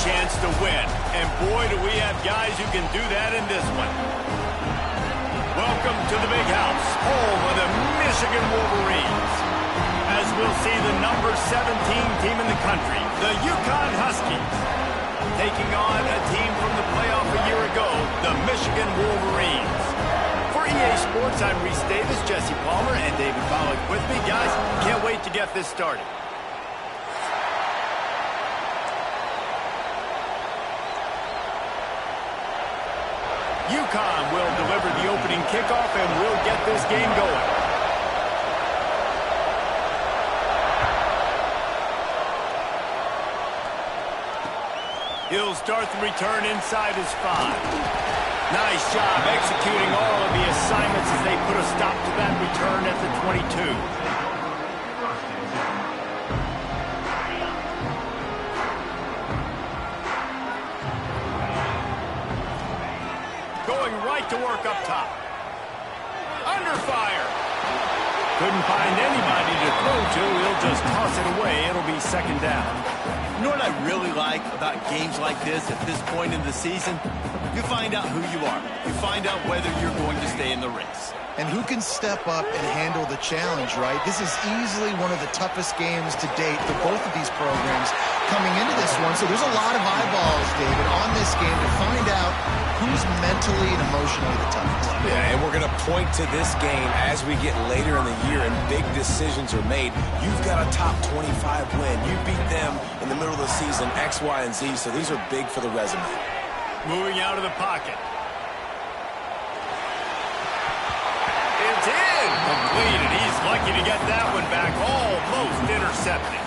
chance to win. And boy, do we have guys who can do that in this one. Welcome to the big house, home of the Michigan Wolverines. As we'll see the number 17 team in the country, the Uconn Huskies, taking on a team from the playoff a year ago, the Michigan Wolverines. For EA Sports, I'm Reese Davis, Jesse Palmer, and David Pollock with me. Guys, can't wait to get this started. Uconn will deliver the opening kickoff, and we'll get this game going. He'll start the return inside his 5. Nice job executing all of the assignments as they put a stop to that return at the 22. Going right to work up top. Under fire. Couldn't find anybody to throw to. He'll just toss it away. It'll be second down. You know what I really like about games like this at this point in the season? You find out who you are. You find out whether you're going to stay in the race. And who can step up and handle the challenge, right? This is easily one of the toughest games to date for both of these programs coming into this one. So there's a lot of eyeballs, David, on this game to find out who's mentally and emotionally the toughest. Yeah, and we're going to point to this game as we get later in the year and big decisions are made. You've got a top 25 win. You beat them in the middle of the season, X, Y, and Z, so these are big for the resume. Moving out of the pocket. It's in. Completed. He's lucky to get that one back. Almost intercepted.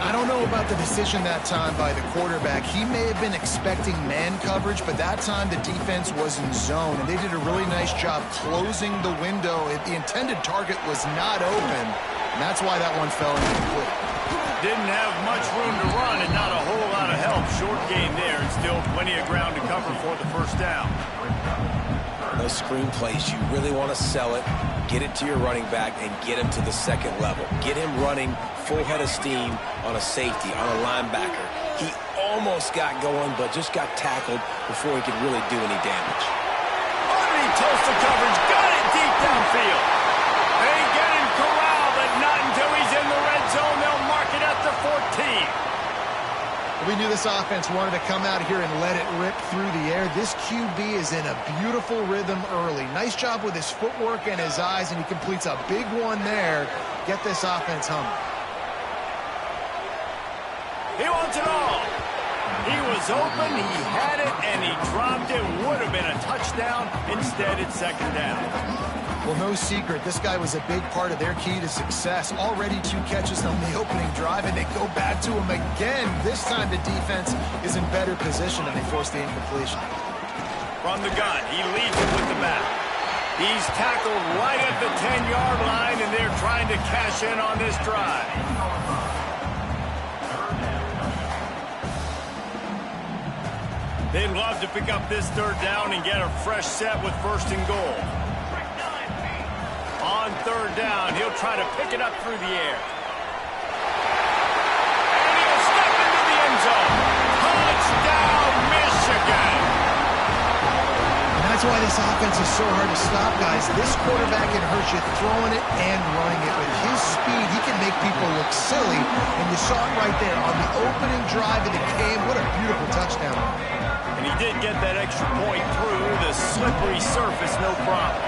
I don't know about the decision that time by the quarterback. He may have been expecting man coverage, but that time the defense was in zone, and they did a really nice job closing the window. The intended target was not open, and that's why that one fell incomplete. Didn't have much room to run and not a whole lot of help. Short gain there and still plenty of ground to cover for the first down. Those screen plays, you really want to sell it, get it to your running back, and get him to the second level. Get him running full head of steam on a safety, on a linebacker. He almost got going, but just got tackled before he could really do any damage. Underneath Tulsa coverage, got it deep downfield. They get him corralled, but not until he's in the red zone. They'll mark it at the 14. We knew this offense wanted to come out here and let it rip through the air. This QB is in a beautiful rhythm early. Nice job with his footwork and his eyes, and he completes a big one there. Get this offense humming. He wants it all. He was open, he had it, and he dropped it. Would have been a touchdown. Instead, it's second down. Well, no secret, this guy was a big part of their key to success. Already 2 catches on the opening drive, and they go back to him again. This time the defense is in better position, and they force the incompletion. From the gun, he leads it with the back. He's tackled right at the 10-yard line, and they're trying to cash in on this drive. They'd love to pick up this third down and get a fresh set with first and goal. On third down, he'll try to pick it up through the air. And he'll step into the end zone. Touchdown, Michigan! And that's why this offense is so hard to stop, guys. This quarterback can hurt you throwing it and running it. With his speed, he can make people look silly. And you saw it right there on the opening drive of the game. What a beautiful touchdown. And he did get that extra point through the slippery surface, no problem.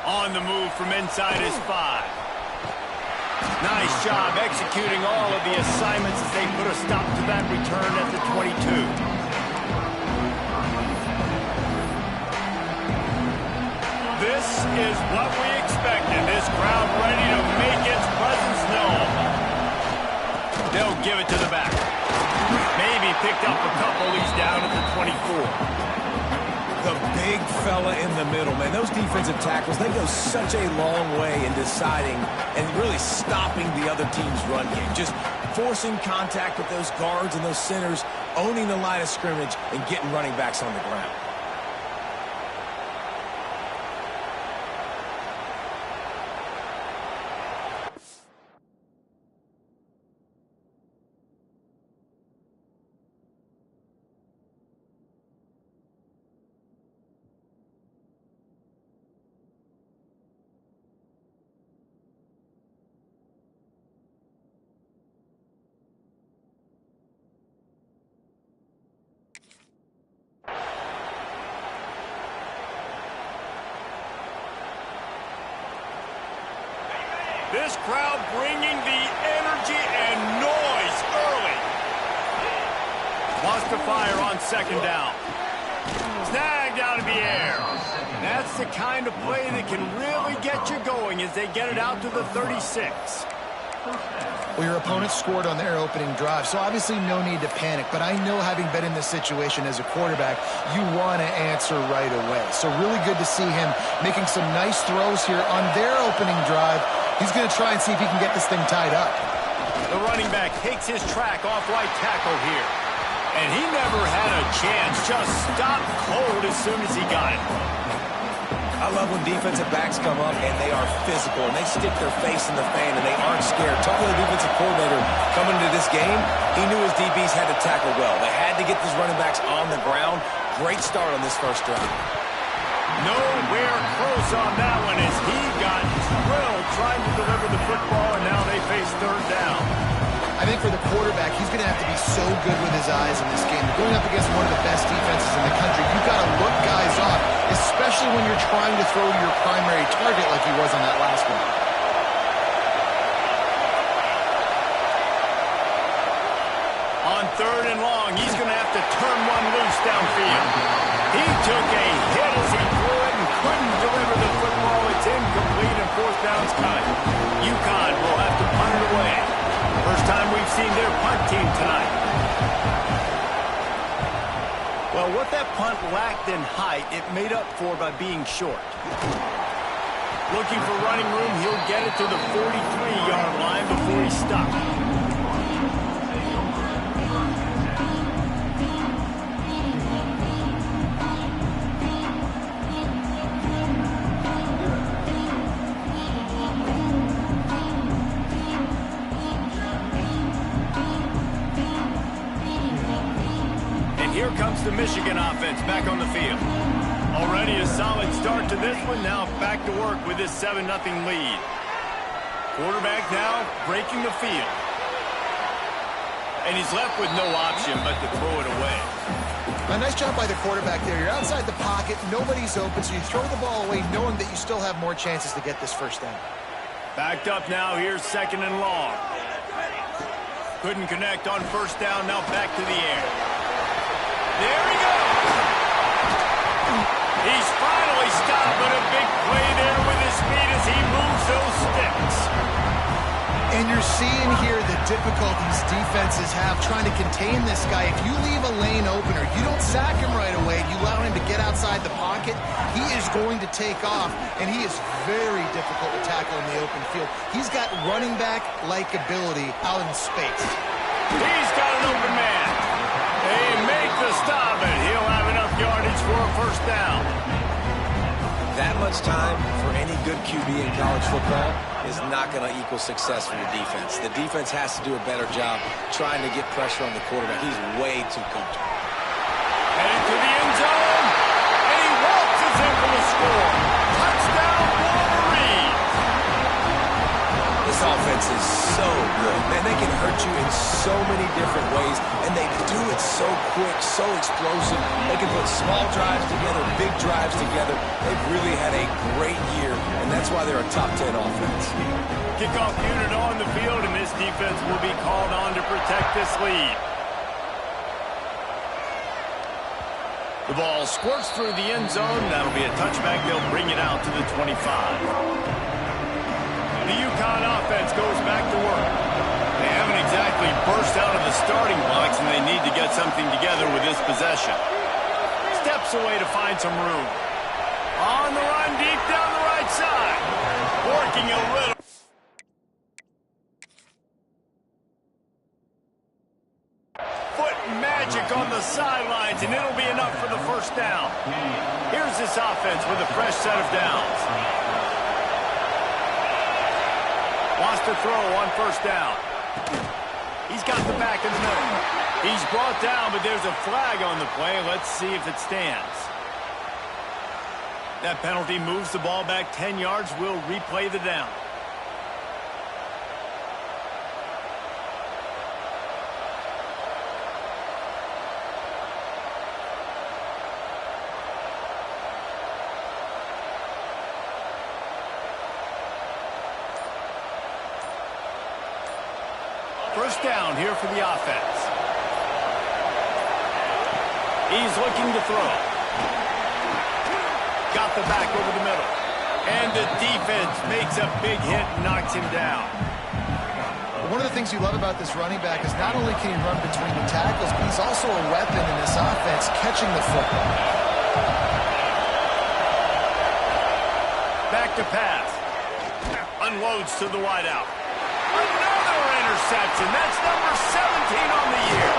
On the move from inside his 5. Nice job executing all of the assignments as they put a stop to that return at the 22. This is what we expected. This crowd ready to make its presence known. They'll give it to the back. Maybe picked up a couple. He's down at the 24. The big fella in the middle, man. Those defensive tackles, they go such a long way in deciding and really stopping the other team's run game. Just forcing contact with those guards and those centers, owning the line of scrimmage, and getting running backs on the ground. This crowd bringing the energy and noise early. Wants to fire on second down. Snagged out of the air. That's the kind of play that can really get you going as they get it out to the 36. Well, your opponent scored on their opening drive, so obviously no need to panic. But I know, having been in this situation as a quarterback, you want to answer right away. So really good to see him making some nice throws here on their opening drive. He's going to try and see if he can get this thing tied up. The running back takes his track off right tackle here. And he never had a chance, just stopped cold as soon as he got it. I love when defensive backs come up and they are physical and they stick their face in the fan and they aren't scared. Talking to the defensive coordinator coming into this game, he knew his DBs had to tackle well. They had to get these running backs on the ground. Great start on this first drive. Nowhere close on that one as he got drilled trying to deliver the football, and now they face third down. I think for the quarterback, he's going to have to be so good with his eyes in this game. Going up against one of the best defenses in the country, you've got to look guys off, especially when you're trying to throw to your primary target like he was on that last one. On third and long, he's going to have to turn one loose downfield. He took a hit as he threw it and couldn't deliver the football. It's incomplete and fourth down's cut. Uconn will have to punt it away. First time we've seen their punt team tonight. Well, what that punt lacked in height, it made up for by being short. Looking for running room, he'll get it to the 43-yard line before he's stopped. Here comes the Michigan offense back on the field. Already a solid start to this one. Now back to work with this 7-0 lead. Quarterback now breaking the field. And he's left with no option but to throw it away. A nice job by the quarterback there. You're outside the pocket. Nobody's open, so you throw the ball away knowing that you still have more chances to get this first down. Backed up now. Here's second and long. Couldn't connect on first down. Now back to the air. There he goes. He's finally stopped, but a big play there with his feet as he moves those sticks. And you're seeing here the difficulties defenses have trying to contain this guy. If you leave a lane open or you don't sack him right away, you allow him to get outside the pocket, he is going to take off, and he is very difficult to tackle in the open field. He's got running back-like ability out in space. He's got an open man. They make the stop, and he'll have enough yardage for a first down. That much time for any good QB in college football is not going to equal success for the defense. The defense has to do a better job trying to get pressure on the quarterback. He's way too comfortable. Heading to the end zone, and he waltzes in for the score. Touchdown, Wolverines! This offense is so good. Man, they can hurt you in so many different ways, and they do it so quick, so explosive. They can put small drives together, big drives together. They've really had a great year, and that's why they're a top 10 offense. Kickoff unit on the field, and this defense will be called on to protect this lead. The ball squirts through the end zone. That'll be a touchback. They'll bring it out to the 25. The Uconn offense goes back to work. They haven't exactly burst out of the starting blocks, and they need to get something together with this possession. Steps away to find some room. On the run, deep down the right side. Working a little. Foot magic on the sidelines, and it'll be enough for the first down. Here's this offense with a fresh set of downs. Wants to throw on first down. He's got the back in the middle. He's brought down, but there's a flag on the play. Let's see if it stands. That penalty moves the ball back 10 yards. We'll replay the down. First down here for the offense. He's looking to throw. Got the back over the middle. And the defense makes a big hit and knocks him down. One of the things you love about this running back is not only can he run between the tackles, but he's also a weapon in this offense, catching the football. Back to pass. Unloads to the wideout. Another interception. That's number 17 on the year.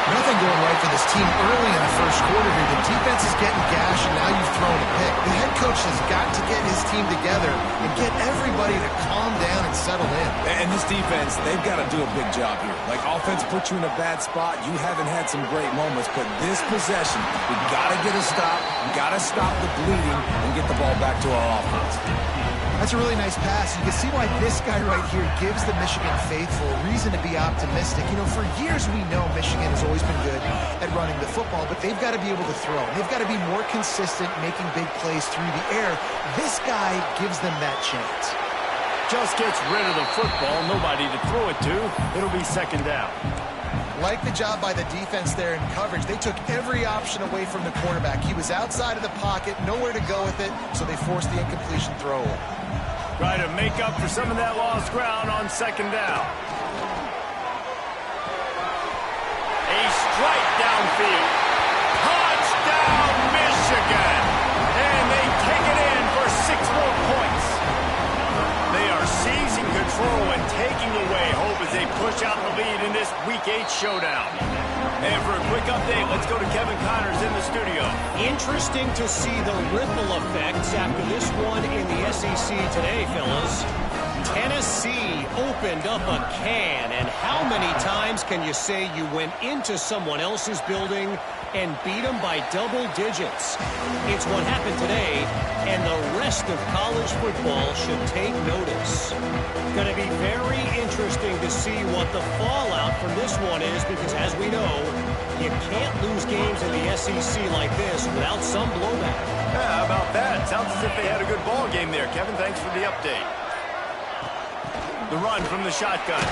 Nothing going right for this team early in the first quarter here. The defense is getting gashed, and now you've thrown a pick. The head coach has got to get his team together and get everybody to calm down and settle in. And this defense, they've got to do a big job here. Like, offense put you in a bad spot. You haven't had some great moments, but this possession, we got to get a stop. We got to stop the bleeding and get the ball back to our offense. That's a really nice pass. You can see why this guy right here gives the Michigan faithful a reason to be optimistic. You know, for years we know Michigan has always been good at running the football, but they've got to be able to throw. They've got to be more consistent making big plays through the air. This guy gives them that chance. Just gets rid of the football, nobody to throw it to. It'll be second down. Like the job by the defense there in coverage. They took every option away from the quarterback. He was outside of the pocket, nowhere to go with it, so they forced the incompletion throw away. Try to make up for some of that lost ground on second down. A strike downfield. Touchdown, Michigan! And they take it in for 6 more points. They are seizing control and taking away hope as they push out the lead in this Week 8 showdown. And for a quick update, let's go to Kevin Connors in the studio. Interesting to see the ripple effects after this one in the SEC today, fellas. Tennessee opened up a can, and how many times can you say you went into someone else's building and beat them by double digits? It's what happened today, and the rest of college football should take notice. Going to be very interesting to see what the fallout from this one is, because as we know, you can't lose games in the SEC like this without some blowback. Yeah, how about that? Sounds as if they had a good ball game there. Kevin, thanks for the update. The run from the shotgun.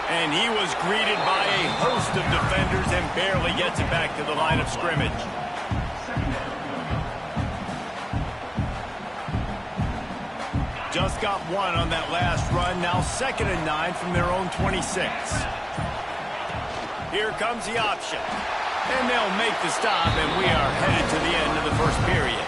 And he was greeted by a host of defenders and barely gets it back to the line of scrimmage. Just got one on that last run. Now 2nd and 9 from their own 26. Here comes the option. And they'll make the stop, and we are headed to the end of the first period.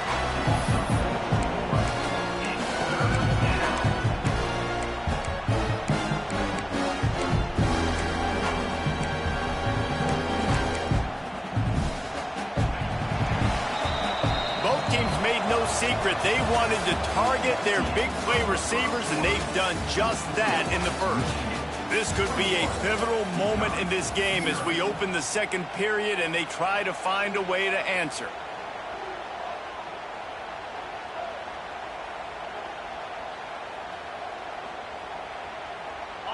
Secret, they wanted to target their big play receivers, and they've done just that in the first. This could be a pivotal moment in this game as we open the second period and they try to find a way to answer.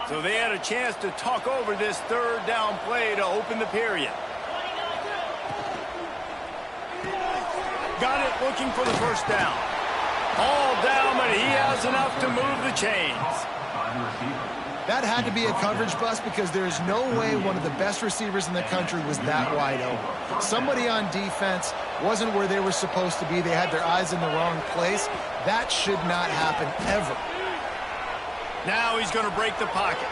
So they had a chance to talk over this third down play to open the period. Got it, looking for the first down. All down, but he has enough to move the chains. That had to be a coverage bust because there is no way one of the best receivers in the country was that wide open. Somebody on defense wasn't where they were supposed to be. They had their eyes in the wrong place. That should not happen ever. Now he's going to break the pocket.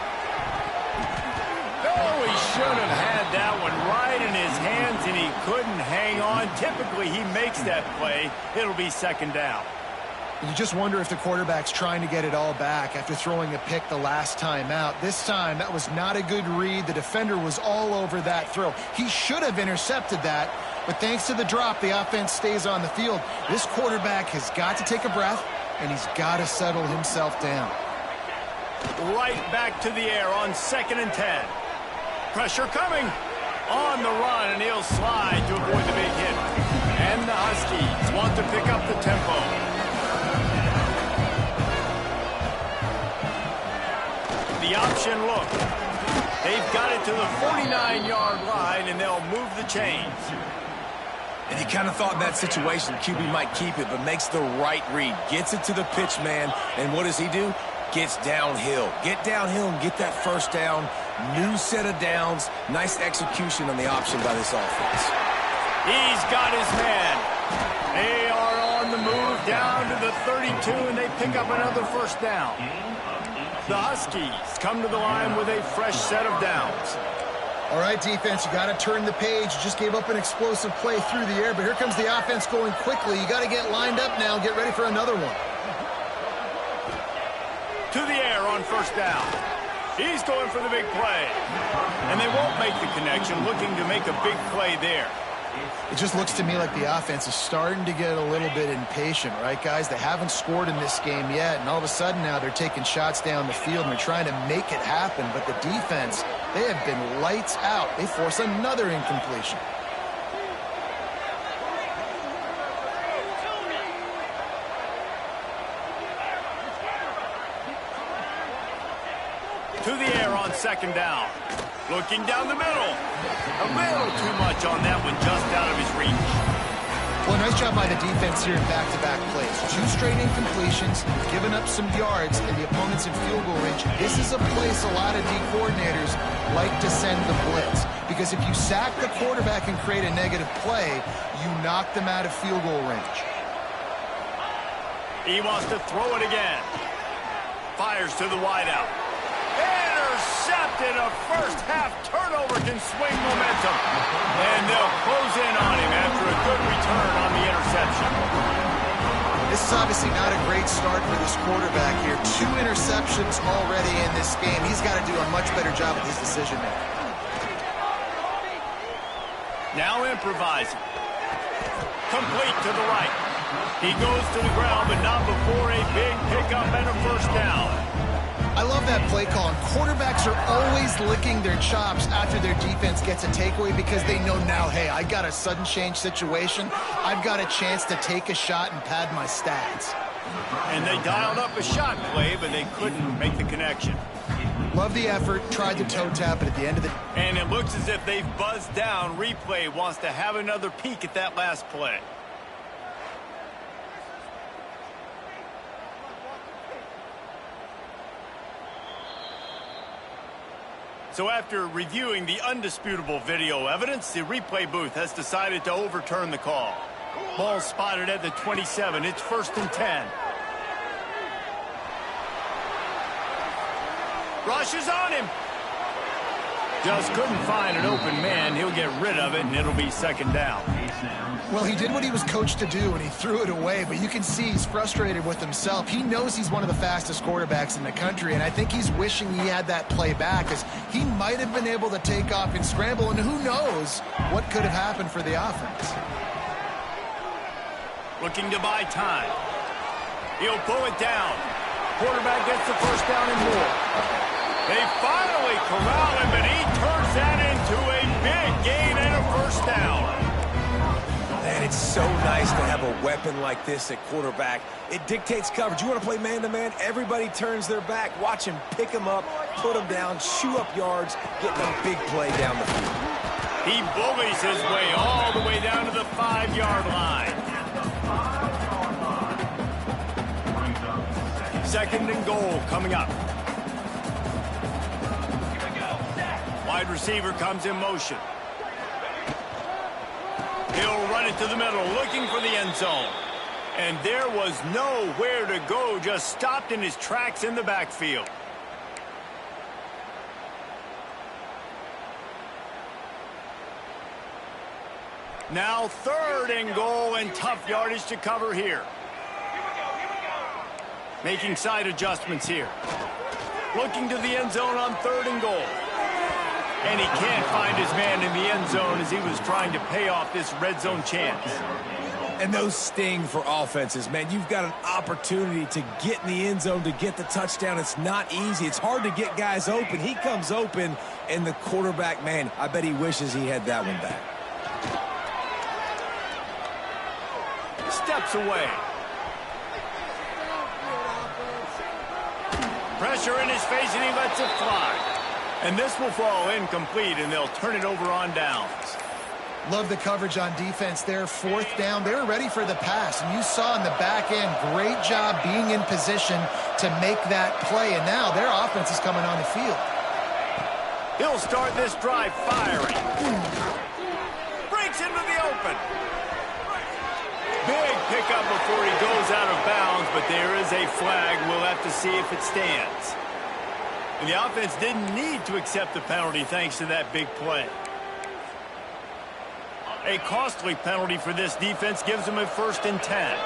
Oh, he should have had that one right in his hands, and he couldn't hang on. Typically, he makes that play. It'll be second down. You just wonder if the quarterback's trying to get it all back after throwing a pick the last time out. This time, that was not a good read. The defender was all over that throw. He should have intercepted that, but thanks to the drop, the offense stays on the field. This quarterback has got to take a breath, and he's got to settle himself down. Right back to the air on 2nd and 10. Pressure coming on the run, and he'll slide to avoid the big hit. And the Huskies want to pick up the tempo. The option look. They've got it to the 49-yard line, and they'll move the chains. And you kind of thought in that situation QB might keep it, but makes the right read. Gets it to the pitch man, and what does he do? gets downhill. Get downhill and get that first down. New set of downs. Nice execution on the option by this offense. He's got his man. They are on the move down to the 32, and they pick up another first down. The Huskies come to the line with a fresh set of downs. All right, defense, you got to turn the page. You just gave up an explosive play through the air, but here comes the offense going quickly. You got to get lined up now, get ready for another one. To the air on first down. He's going for the big play. And they won't make the connection, looking to make a big play there. It just looks to me like the offense is starting to get a little bit impatient, right, guys? They haven't scored in this game yet, and all of a sudden now they're taking shots down the field and they're trying to make it happen. But the defense, they have been lights out. They force another incompletion. To the air on second down. Looking down the middle. A little too much on that one, just out of his reach. Well, nice job by the defense here in back-to-back plays. 2 straight incompletions, giving up some yards, and the opponent's in field goal range. This is a place a lot of D coordinators like to send the blitz, because if you sack the quarterback and create a negative play, you knock them out of field goal range. He wants to throw it again. Fires to the wideout. Intercepted. A first-half turnover can swing momentum. And they'll close in on him after a good return on the interception. This is obviously not a great start for this quarterback here. 2 interceptions already in this game. He's got to do a much better job with his decision-making. Now improvising. Complete to the right. He goes to the ground, but not before a big pickup and a first down. I love that play call. And quarterbacks are always licking their chops after their defense gets a takeaway because they know now, hey, I got a sudden change situation. I've got a chance to take a shot and pad my stats. And they dialed up a shot play, but they couldn't make the connection. Love the effort, tried the toe tap, but at the end of the... And it looks as if they've buzzed down. Replay wants to have another peek at that last play. So after reviewing the undisputable video evidence, the replay booth has decided to overturn the call. Ball spotted at the 27. It's 1st and 10. Rushes on him. Just couldn't find an open man. He'll get rid of it, and it'll be 2nd down. Well, he did what he was coached to do, and he threw it away, but you can see he's frustrated with himself. He knows he's one of the fastest quarterbacks in the country, and I think he's wishing he had that play back, as he might have been able to take off and scramble, and who knows what could have happened for the offense. Looking to buy time. He'll pull it down. Quarterback gets the first down and more. They finally corral him, but he turns that into a big gain and a first down. Man, it's so nice to have a weapon like this at quarterback. It dictates coverage. You want to play man-to-man? Everybody turns their back. Watch him pick him up, put him down, chew up yards, getting a big play down the field. He bullies his way all the way down to the 5-yard line. 2nd and goal coming up. Wide receiver comes in motion. He'll run it to the middle, looking for the end zone. And there was nowhere to go, just stopped in his tracks in the backfield. Now 3rd and goal, and tough yardage to cover here. Making side adjustments here. Looking to the end zone on 3rd and goal. And he can't find his man in the end zone as he was trying to pay off this red zone chance. And those sting for offenses, man. You've got an opportunity to get in the end zone, to get the touchdown. It's not easy. It's hard to get guys open. He comes open, and the quarterback, man, I bet he wishes he had that one back. Steps away. Pressure in his face, and he lets it fly. And this will fall incomplete, and they'll turn it over on downs. Love the coverage on defense there. Fourth down, they were ready for the pass. And you saw in the back end, great job being in position to make that play. And now their offense is coming on the field. He'll start this drive firing. Breaks into the open. Big pickup before he goes out of bounds, but there is a flag. We'll have to see if it stands. And the offense didn't need to accept the penalty thanks to that big play. A costly penalty for this defense gives them a 1st and 10.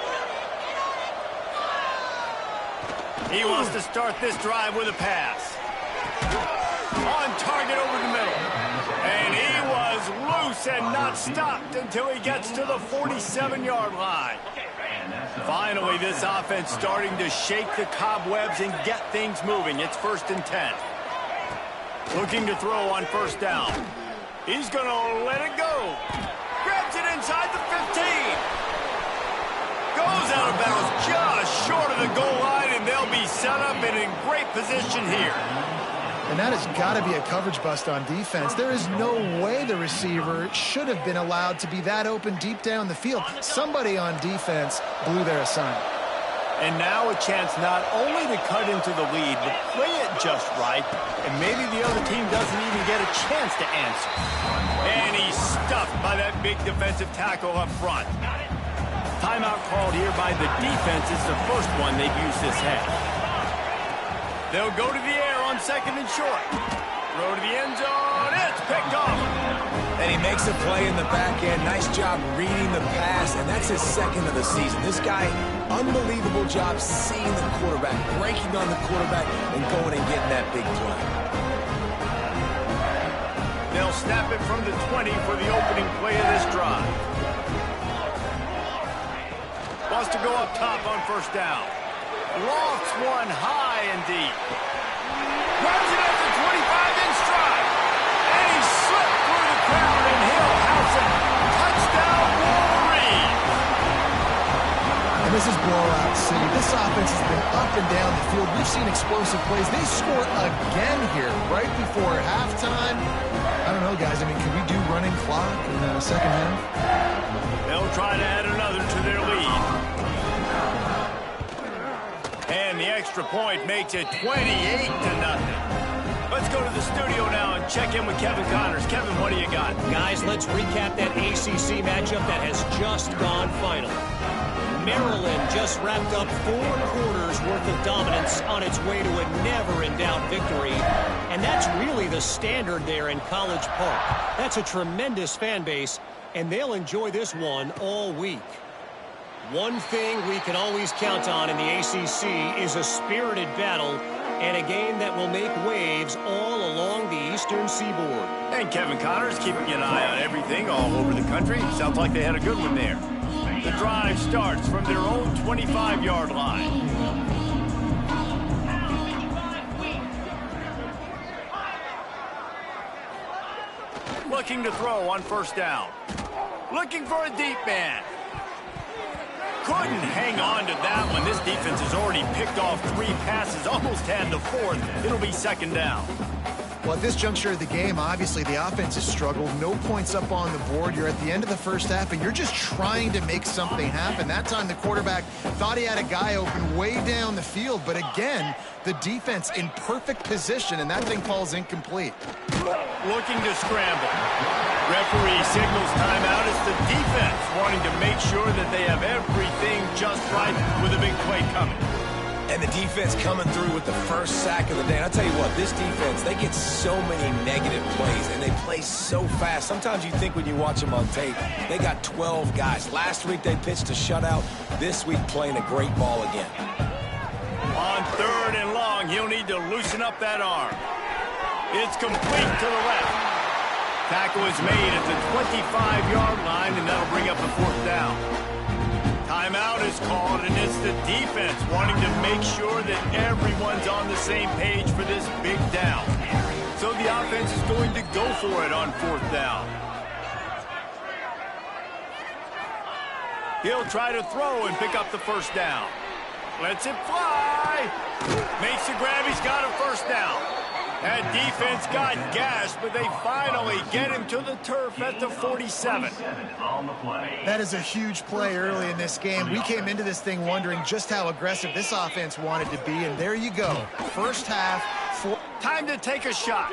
He wants to start this drive with a pass. On target over the middle. And he was loose and not stopped until he gets to the 47-yard line. Finally, this offense starting to shake the cobwebs and get things moving. It's 1st and 10. Looking to throw on 1st down. He's going to let it go. Grabs it inside the 15. Goes out of bounds just short of the goal line, and they'll be set up and in great position here. And that has got to be a coverage bust on defense. There is no way the receiver should have been allowed to be that open deep down the field. Somebody on defense blew their assignment. And now a chance not only to cut into the lead, but play it just right, and maybe the other team doesn't even get a chance to answer. And he's stuffed by that big defensive tackle up front. Timeout called here by the defense is the first one they've used this half. They'll go to the air on 2nd and short. Throw to the end zone. It's picked off. And he makes a play in the back end. Nice job reading the pass, and that's his 2nd of the season. This guy, unbelievable job seeing the quarterback, breaking on the quarterback, and going and getting that big play. They'll snap it from the 20 for the opening play of this drive. Wants to go up top on 1st down. Lofts one high and deep. Runs it at the 25 in stride. And he slipped through the crowd, and he'll house it. Touchdown, Wolverine. And this is blowout city. This offense has been up and down the field. We've seen explosive plays. They score again here right before halftime. I don't know, guys. I mean, can we do running clock in the second half? They'll try to add another to their lead. And the extra point makes it 28-0. Let's go to the studio now and check in with Kevin Connors. Kevin, what do you got? Guys, let's recap that ACC matchup that has just gone final. Maryland just wrapped up 4 quarters worth of dominance on its way to a never-in-doubt victory. And that's really the standard there in College Park. That's a tremendous fan base, and they'll enjoy this one all week. One thing we can always count on in the ACC is a spirited battle and a game that will make waves all along the Eastern Seaboard. And Kevin Connors keeping an eye on everything all over the country. Sounds like they had a good one there. The drive starts from their own 25-yard line. Looking to throw on 1st down. Looking for a deep man. Couldn't hang on to that one. This defense has already picked off 3 passes, almost had the 4th. It'll be 2nd down. Well, at this juncture of the game, obviously the offense has struggled. No points up on the board. You're at the end of the first half, and you're just trying to make something happen. That time the quarterback thought he had a guy open way down the field, but again, the defense in perfect position, and that thing falls incomplete. Looking to scramble. Referee signals timeout. It's the defense wanting to make sure that they have everything just right with a big play coming. And the defense coming through with the first sack of the day. And I'll tell you what, this defense, they get so many negative plays, and they play so fast. Sometimes you think when you watch them on tape, they got 12 guys. Last week they pitched a shutout. This week playing a great ball again. On 3rd and long, he'll need to loosen up that arm. It's complete to the left. Tackle is made at the 25-yard line, and that'll bring up the 4th down. Timeout is called, and it's the defense wanting to make sure that everyone's on the same page for this big down. So the offense is going to go for it on 4th down. He'll try to throw and pick up the 1st down. Lets it fly. Makes the grab. He's got a 1st down. That defense got gashed, but they finally get him to the turf at the 47. That is a huge play early in this game. We came into this thing wondering just how aggressive this offense wanted to be, and there you go. First half. Time to take a shot.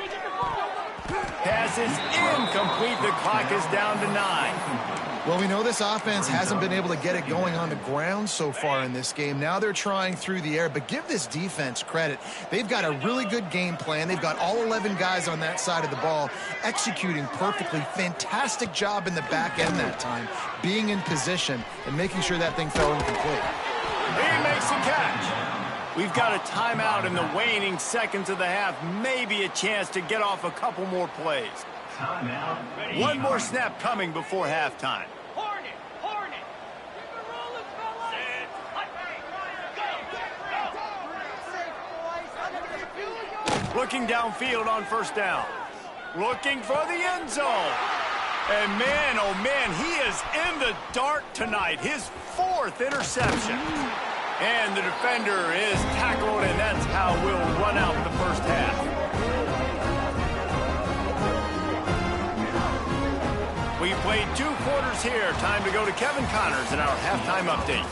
Pass is incomplete. The clock is down to 9. Well, we know this offense hasn't been able to get it going on the ground so far in this game. Now they're trying through the air, but give this defense credit. They've got a really good game plan. They've got all 11 guys on that side of the ball executing perfectly. Fantastic job in the back end that time, being in position and making sure that thing fell incomplete. He makes the catch. We've got a timeout in the waning seconds of the half. Maybe a chance to get off a couple more plays. One more snap coming before halftime. Looking downfield on first down. Looking for the end zone. And man, oh man, he is in the dark tonight. His 4th interception. And the defender is tackled, and that's how we'll run out the first half. We played 2 quarters here. Time to go to Kevin Connors in our halftime update.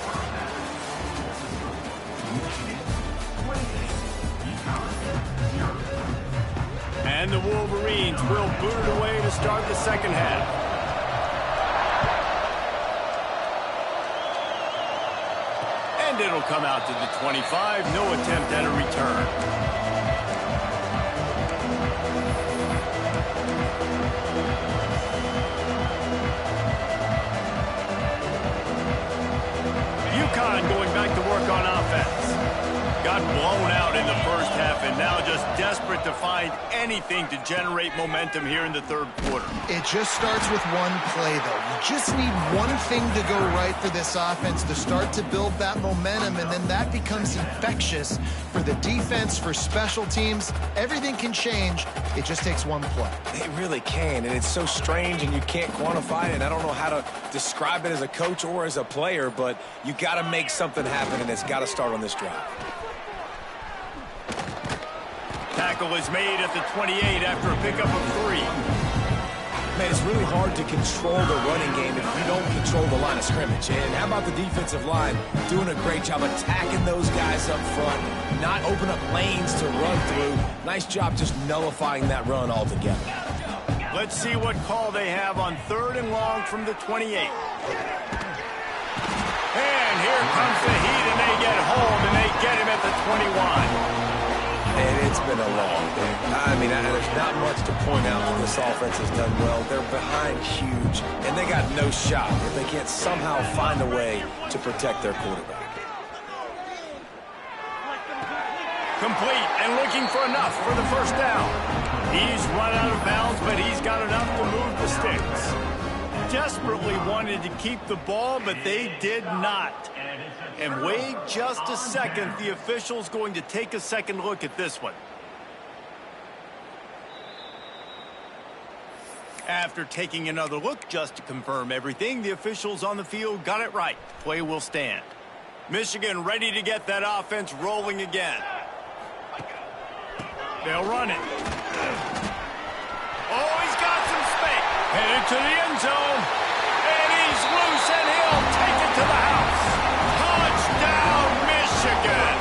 And the Wolverines will boot it away to start the second half. And it'll come out to the 25. No attempt at a return. Uconn going back to work on offense. Got blown out in the first half and now just desperate to find anything to generate momentum here in the third quarter. It just starts with one play, though. You just need one thing to go right for this offense to start to build that momentum, and then that becomes infectious for the defense, for special teams. Everything can change. It just takes one play. It really can, and it's so strange, and you can't quantify it, and I don't know how to describe it as a coach or as a player, but you got to make something happen, and it's got to start on this drive. Tackle is made at the 28 after a pickup of 3. Man, it's really hard to control the running game if you don't control the line of scrimmage. And how about the defensive line doing a great job attacking those guys up front, not open up lanes to run through. Nice job just nullifying that run altogether. Let's see what call they have on 3rd and long from the 28. And here comes the heat, and they get home, and they get him at the 21. And it's been a long day. I mean, there's not much to point out that this offense has done well. They're behind huge, and they got no shot if they can't somehow find a way to protect their quarterback. Complete and looking for enough for the first down. He's run out of bounds, but he's got enough to move the sticks. Desperately wanted to keep the ball, but they did not. And wait just a second. The official's going to take a second look at this one. After taking another look just to confirm everything, the officials on the field got it right. Play will stand. Michigan ready to get that offense rolling again. They'll run it. Oh, he's got some space. Headed to the end zone. And he's loose, and he'll take it to the house. Touchdown, Michigan.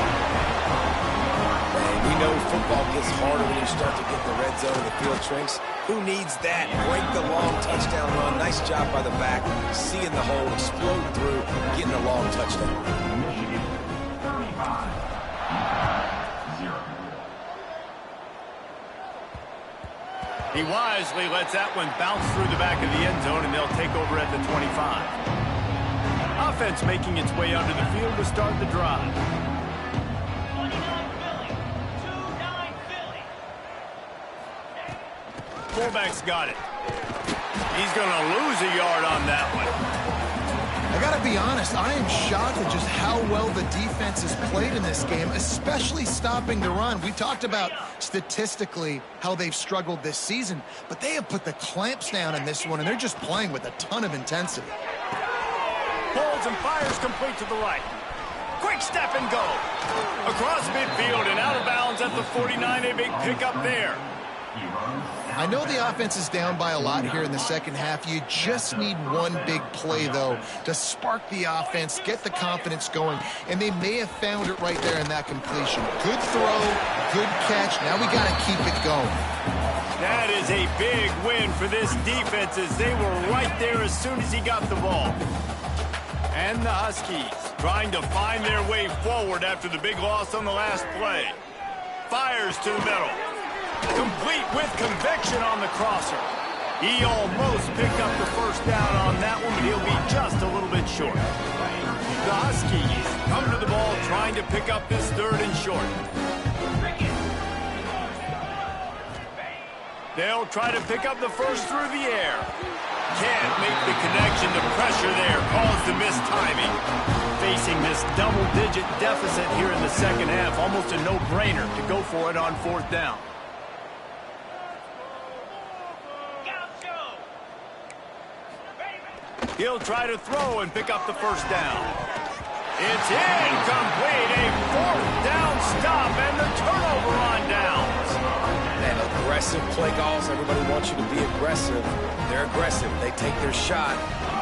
And we know football gets harder when you start to get the red zone and the field shrinks. Who needs that? Break the long touchdown run. Nice job by the back. Seeing the hole, explode through, getting a long touchdown. Michigan 35-0. He wisely lets that one bounce through the back of the end zone, and they'll take over at the 25. Offense making its way under the field to start the drive. 29 Philly. 2-9 Philly. Fullback's got it. He's going to lose a yard on that one. I got to be honest, I am shocked at just how well the defense has played in this game, especially stopping the run. We talked about statistically how they've struggled this season, but they have put the clamps down in this one, and they're just playing with a ton of intensity. Pulls and fires complete to the right. Quick step and go. Across midfield and out of bounds at the 49, a big pickup there. I know the offense is down by a lot here in the second half. You just need one big play, though, to spark the offense, get the confidence going, and they may have found it right there in that completion. Good throw, good catch. Now we got to keep it going. That is a big win for this defense as they were right there as soon as he got the ball. And the Huskies trying to find their way forward after the big loss on the last play. Fires to the middle. Complete with conviction on the crosser. He almost picked up the first down on that one, but he'll be just a little bit short. The Huskies come to the ball trying to pick up this 3rd and short. They'll try to pick up the first through the air. Can't make the connection. The pressure there caused the missed timing. Facing this double-digit deficit here in the second half, almost a no-brainer to go for it on 4th down. He'll try to throw and pick up the first down. It's incomplete. A 4th down stop and the turnover on downs. Man, aggressive play calls. Everybody wants you to be aggressive. They're aggressive. They take their shot.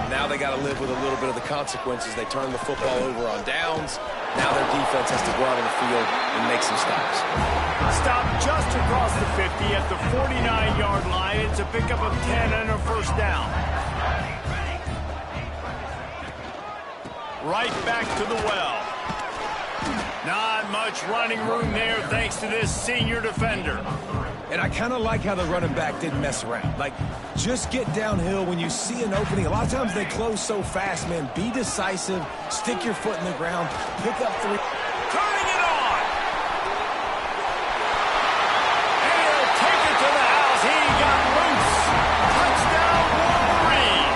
Now they got to live with a little bit of the consequences. They turn the football over on downs. Now their defense has to go out on the field and make some stops. Stop just across the 50 at the 49-yard line. It's a pickup of 10 and a first down. Right back to the well. Not much running room there thanks to this senior defender. And I kind of like how the running back didn't mess around. Like, just get downhill when you see an opening. A lot of times they close so fast, man. Be decisive. Stick your foot in the ground. Pick up 3. Turning it on. And he'll take it to the house. He got loose. Touchdown, Wolverine.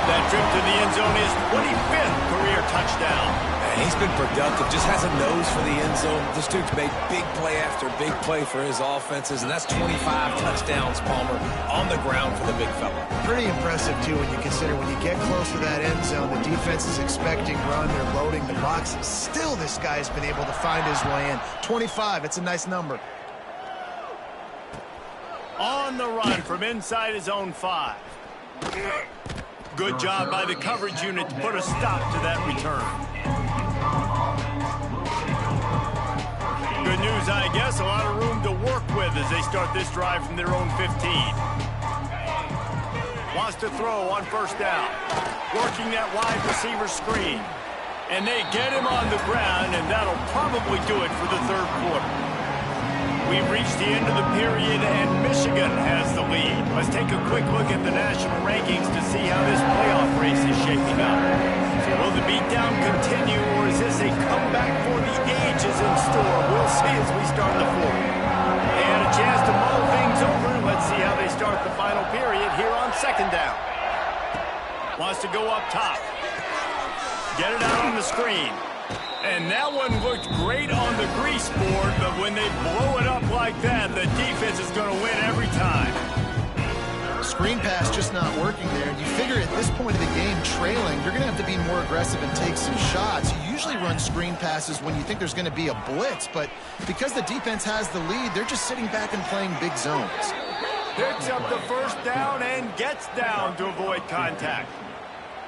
That trip to the end zone is 25th career touchdown. He's been productive, just has a nose for the end zone. This dude's made big play after big play for his offenses, and that's 25 touchdowns, Palmer, on the ground for the big fella. Pretty impressive, too, when you consider when you get close to that end zone, the defense is expecting run, they're loading the box. Still, this guy's been able to find his way in. 25, it's a nice number. On the run from inside his own 5. Good job by the coverage unit to put a stop to that return. Good news, I guess. A lot of room to work with as they start this drive from their own 15. Wants to throw on first down. Working that wide receiver screen. And they get him on the ground, and that'll probably do it for the 3rd quarter. We've reached the end of the period, and Michigan has the lead. Let's take a quick look at the national rankings to see how this playoff race is shaping up. Will the beatdown continue, or is this a comeback for the ages in store? We'll see as we start the 4th. They had a chance to mull things over. Let's see how they start the final period here on 2nd down. Wants to go up top. Get it out on the screen. And that one looked great on the grease board, but when they blow it up like that, the defense is going to win every time. Screen pass just not working there. You figure at this point of the game, trailing, you're going to have to be more aggressive and take some shots. You usually run screen passes when you think there's going to be a blitz, but because the defense has the lead, they're just sitting back and playing big zones. Picks up the first down and gets down to avoid contact.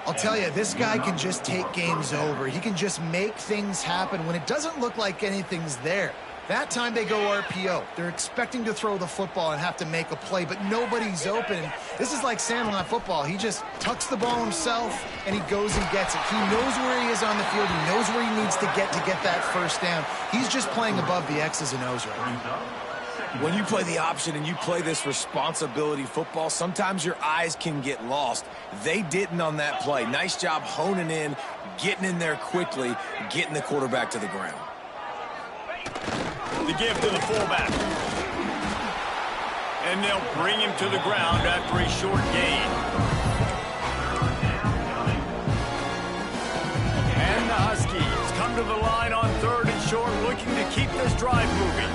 I'll tell you, this guy can just take games over. He can just make things happen when it doesn't look like anything's there. That time they go RPO. They're expecting to throw the football and have to make a play, but nobody's open. This is like Sandlot football. He just tucks the ball himself, and he goes and gets it. He knows where he is on the field. He knows where he needs to get that first down. He's just playing above the X's and O's right now. When you play the option and you play this responsibility football, sometimes your eyes can get lost. They didn't on that play. Nice job honing in, getting in there quickly, getting the quarterback to the ground. The give to the fullback. And they'll bring him to the ground after a short gain. And the Huskies come to the line on 3rd and short, looking to keep this drive moving.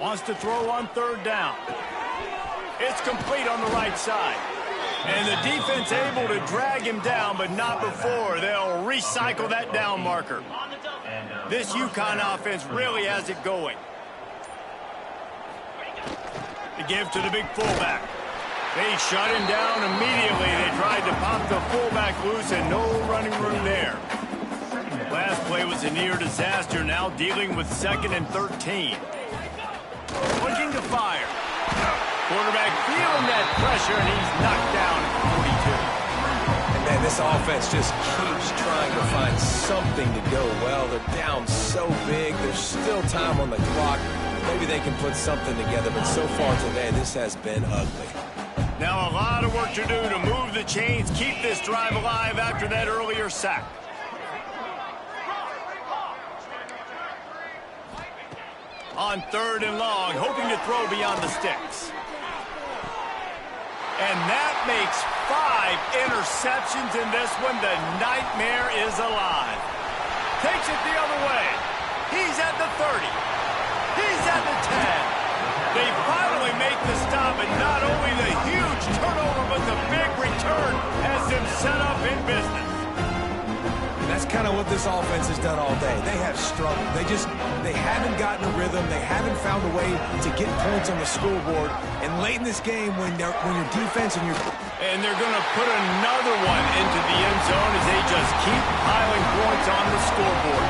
Wants to throw on 3rd down. It's complete on the right side. And the defense able to drag him down, but not before. They'll recycle that down marker. This Uconn offense really has it going. The give to the big fullback. They shut him down immediately. They tried to pop the fullback loose and no running room there. Last play was a near disaster, now dealing with 2nd and 13. Looking to fire. Quarterback feeling that pressure, and he's knocked down at 42. And man, this offense just keeps trying to find something to go well. They're down so big. There's still time on the clock. Maybe they can put something together, but so far today, this has been ugly. Now a lot of work to do to move the chains, keep this drive alive after that earlier sack. On 3rd and long, hoping to throw beyond the sticks. And that makes 5 interceptions in this one. The nightmare is alive. Takes it the other way. He's at the 30. He's at the 10. They finally make the stop, and not only the huge turnover, but the big return has them set up in business. And that's kind of what this offense has done all day. They have struggled. They haven't gotten a rhythm. They haven't found a way to get points on the scoreboard. And late in this game, when your defense and your... And they're going to put another one into the end zone as they just keep piling points on the scoreboard.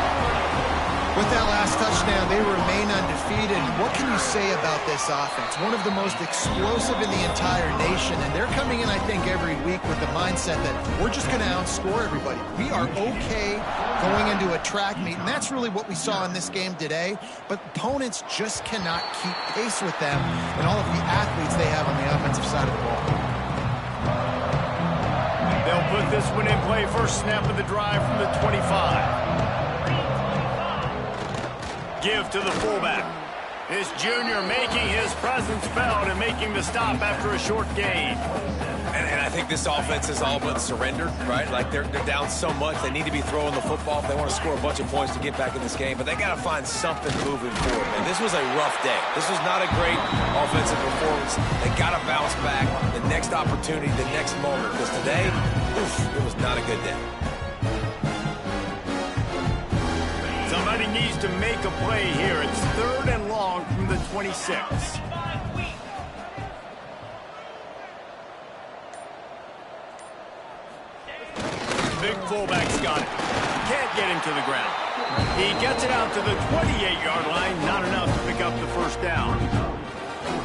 With that last touchdown, they remain undefeated. What can you say about this offense? One of the most explosive in the entire nation, and they're coming in, I think, every week with the mindset that we're just going to outscore everybody. We are okay going into a track meet, and that's really what we saw in this game today. But opponents just cannot keep pace with them and all of the athletes they have on the offensive side of the ball. They'll put this one in play. First snap of the drive from the 25. Give to the fullback. This junior making his presence felt and making the stop after a short gain. And I think this offense is all but surrendered, right? Like they're down so much, they need to be throwing the football if they want to score a bunch of points to get back in this game. But they got to find something moving forward. And this was a rough day. This was not a great offensive performance. They got to bounce back. The next opportunity, the next moment. Because today, it was not a good day. Somebody needs to make a play here. It's 3rd and long from the 26. Big fullback's got it. Can't get him to the ground. He gets it out to the 28-yard line. Not enough to pick up the first down.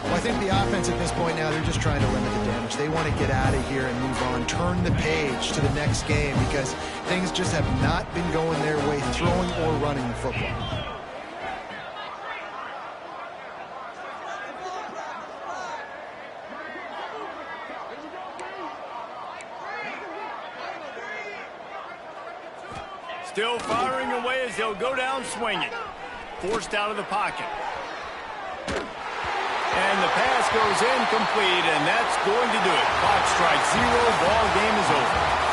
Well, I think the offense at this point now, they're just trying to limit the damage. They want to get out of here and move on, turn the page to the next game because things just have not been going their way, throwing or running the football. Still firing away as they'll go down swinging. Forced out of the pocket. And the pass goes incomplete, and that's going to do it. Clock strikes 0. Ball game is over.